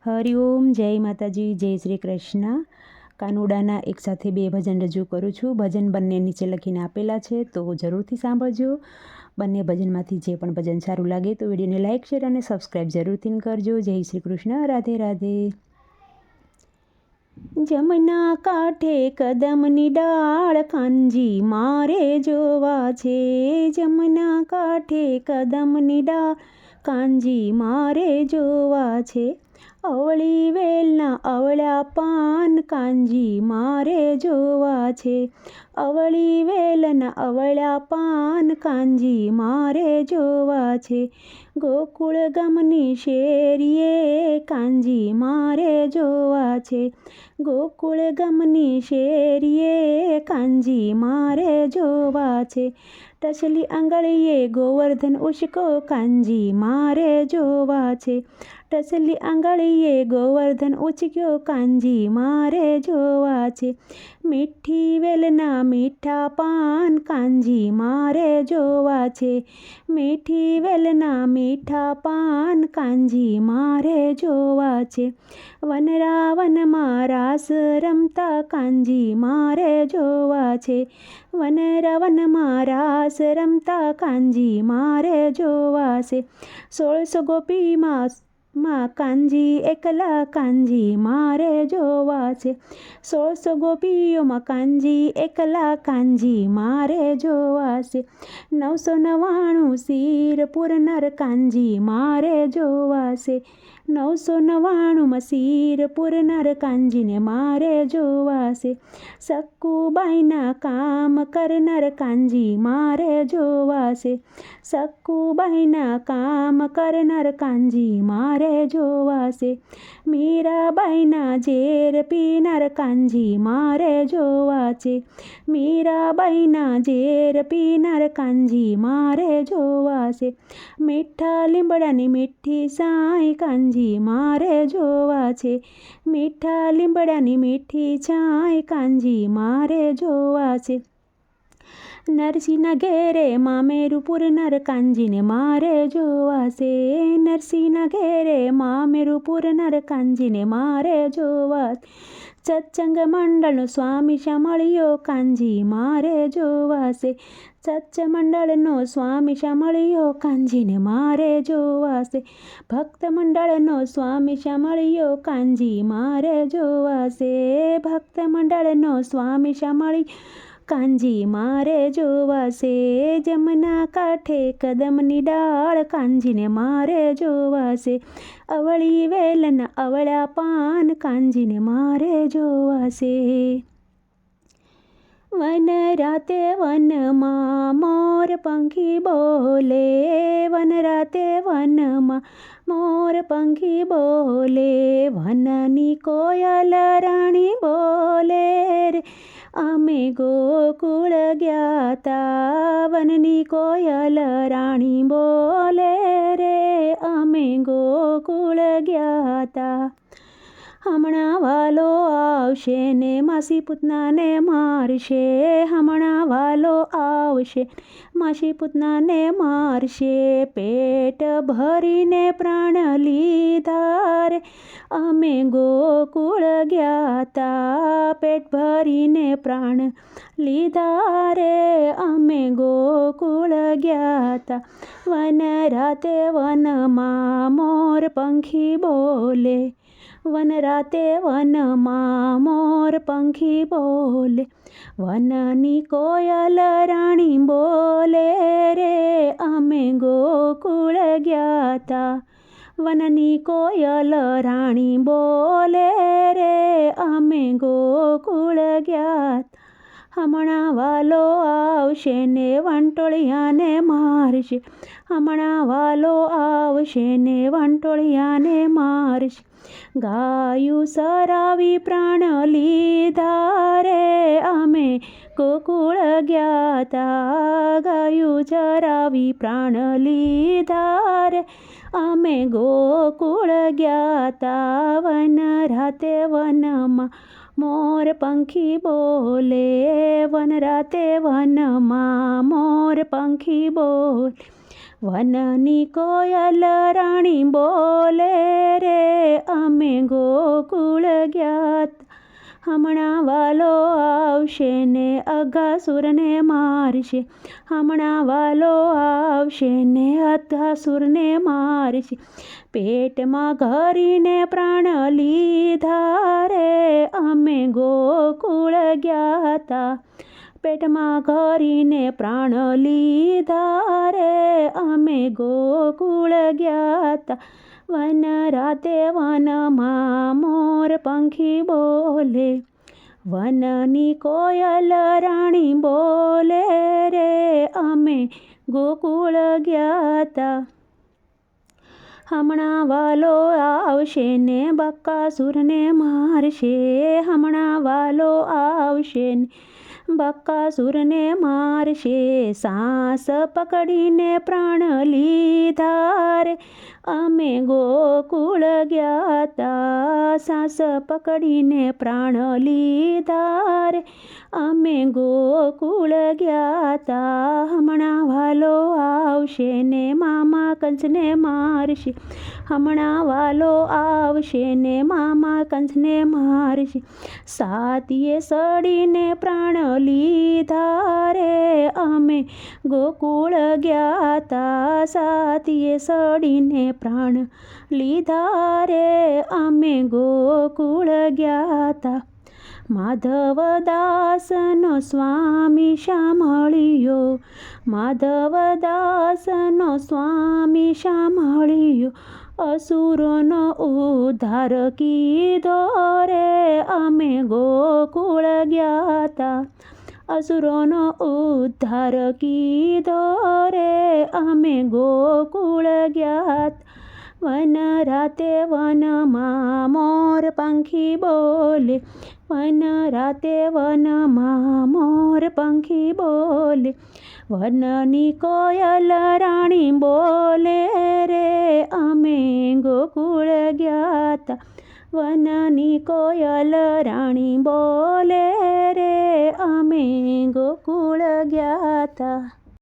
હરિઓમ, જય માતાજી, જય શ્રી કૃષ્ણ. કાનુડાના એકસાથે 2 ભજન રજૂ કરું છું. ભજન બંને નીચે લખીને આપેલા છે, તો જરૂરથી સાંભળજો. બંને ભજનમાંથી જે પણ ભજન સારું લાગે તો વિડીયોને લાઇક, શેર અને સબસ્ક્રાઈબ જરૂરથી કરજો. જય શ્રી કૃષ્ણ. રાધે રાધે. જમના કાંઠે કદમની ડાળ કાનજી મારે જોવા છે. જમના કાંઠે કદમની ડાળ કાનજી મારે જોવા છે. અવળી વેલના અવળા પાન કાનજી મારે જોવા છે. અવળી વેલના અવળા પાન કાનજી મારે જોવા છે. ગોકુળ ગામની શેરીએ કાનજી મારે જોવા છે. ગોકુળ ગામની શેરીએ કાનજી મારે જોવા છે. ટસલી આંગળીએ ગોવર્ધન ઉસકો કાનજી મારે જોવા છે. ટસલી આંગળીએ ગોવર્ધન ઉચક્યો કાનજી મારે જોવા છે. મીઠી વેલના મીઠા પાન કાનજી મારે જોવા છે. મીઠી વેલના મીઠા પાન કાનજી મારે જોવા છે. વનરાવનમાં રાસ રમતા કાનજી મારે જોવા છે. વનરાવનમાં રાસ રમતા કાનજી મારે જોવા છે. 16 ગોપીમાં કાનજી એકલા કાનજી મારે જોવા છે. 16 ગોપીઓમાં કાનજી એકલા કાનજી મારે જોવા છે. 999 શિર પૂરનાર કાનજી મારે જોવા છે. 999માં શિર પૂરનાર કાનજીને મારે જોવા છે. સક્કુબાઈના કામ કરનાર કાનજી મારે જોવા છે. સક્કુબાઈના કામ કરનાર કાનજી મારે જોવા છે. મીરાબાઈના ઝેર પીનાર કાનજી મારે જોવા છે. મીરાબાઈના ઝેર પીનાર કાનજી મારે જોવા છે. મીઠા લીમડાની મીઠી સાઈ કાનજી મારે જોવા છે. મીઠા લીમડાની મીઠી છાઈ કાનજી મારે જોવા છે. નરસિંહના ઘેરે મામેરું પૂરનાર કાનજીને મારે જોવા છે. નરસિંહના ઘેરે મામેરું પૂરનાર કાનજીને મારે જોવા છે. સત્સંગ મંડળનો સ્વામી શામળિયો કાનજી મારે જોવા છે. સત્સંગ મંડળનો સ્વામી શામળિયો કાનજીને મારે જોવા છે. ભક્ત મંડળનો સ્વામી શામળિયો કાનજી મારે જોવા છે. ભક્ત મંડળનો સ્વામી શામળિયો કાનજી મારે જોવા છે. જમના કાંઠે કદમની ડાળ કાનજીને મારે જોવા છે. અવળી વેલના અવળા પાન કાનજીને મારે જોવા છે. વન રાતે વનમાં મોર પંખી બોલે. વન રાતે વનમાં મોર પંખી બોલે. વનની કોયલ રાણી બોલે રે અમે ગોકુળ ગયા તા. વનની કોયલ રાણી બોલે રે અમે ગોકુળ ગયા તા. હમણાં વાલો આવશે ને માસી પૂતનાને મારશે. હમણાં વાલો આવશે માસી પૂતનાને મારશે. પેટ ભરીને પ્રાણ લીધા રે અમે ગોકુળ ગયા તા. પેટ ભરીને પ્રાણ લીધા રે અમે ગોકુળ ગયા તા. વન રાતે વનમાં મોર પંખી બોલે. વન રાતે વનમાં મોર પંખી બોલે. વનની કોયલ રાણી બોલે રે અમે ગોકુળ ગયા તા. વનની કોયલ રાણી બોલે રે અમે ગોકુળ ગયા તા. હમણાં વાલો આવશે ને વંટોળિયાને મારશે. હમણાં વાલો આવશે ને વંટોળિયાને મારશે. ગાયું સરાવી પ્રાણ લીધા રે અમે ગોકુળ ગયા તા. ગાયું ચરાવી પ્રાણ લીધા રે અમે ગોકુળ ગયા તા. વન રાતે વનમાં મોર પંખી બોલે. વન રાતે વનમાં મોર પંખી બોલે. વનની કોયલ રાણી બોલે રે અમે ગોકુળ ગયા. હમણાં વાલો આવશે ને અઘાસુરને મારશે. હમણાં વાલો આવશે ને અઘાસુરને મારશે. પેટમાં ઘરીને પ્રાણ લીધા રે અમે ગોકુળ ગયા તા. પેટમાં ઘરીને પ્રાણ લીધા રે અમે ગોકુળ ગયા તા. વન રાતે વનમાં મોર પંખી બોલે. વનની કોયલ રાણી બોલે રે અમે ગોકુળ ગયા તા. હમણાં વાલો આવશે ને બકાસુરને મારશે. હમણાં વાલો આવશે ને બકાસુરને મારશે. સાસ પકડીને પ્રાણ લીધા રે અમે ગોકુળ ગયા તા. સાસ પકડીને પ્રાણ લીધા રે અમે ગોકુળ ગયા તા. હમણાં વાલો આવશે ને મામા કંસને મારશે. હમણાં વાલો આવશે ને મામા કંસને મારશે. સાતીએ સડીને પ્રાણ લીધા રે અમે ગોકુળ ગયા તા. સાતીએ સડીને પ્રાણ લીધા રે અમે ગોકુળ ગયા તા. માધવદાસનો સ્વામી સાંભળ્યો. માધવદાસનો સ્વામી સાંભળ્યો. અસુરોનો ઉદ્ધાર કીધો રે અમે ગોકુળ ગયા તા. અસુરોનો ઉદ્ધાર કીધો રે અમે ગોકુળ ગયા તા. વન રાતે વનમાં મોર પંખી બોલે. વન રાતે વનમાં મોર પંખી બોલે. વનની કોયલ રાણી બોલે રે અમે ગોકુળ ગયા તા. વનની કોયલ રાણી બોલે રે અમે ગોકુળ ગયા તા.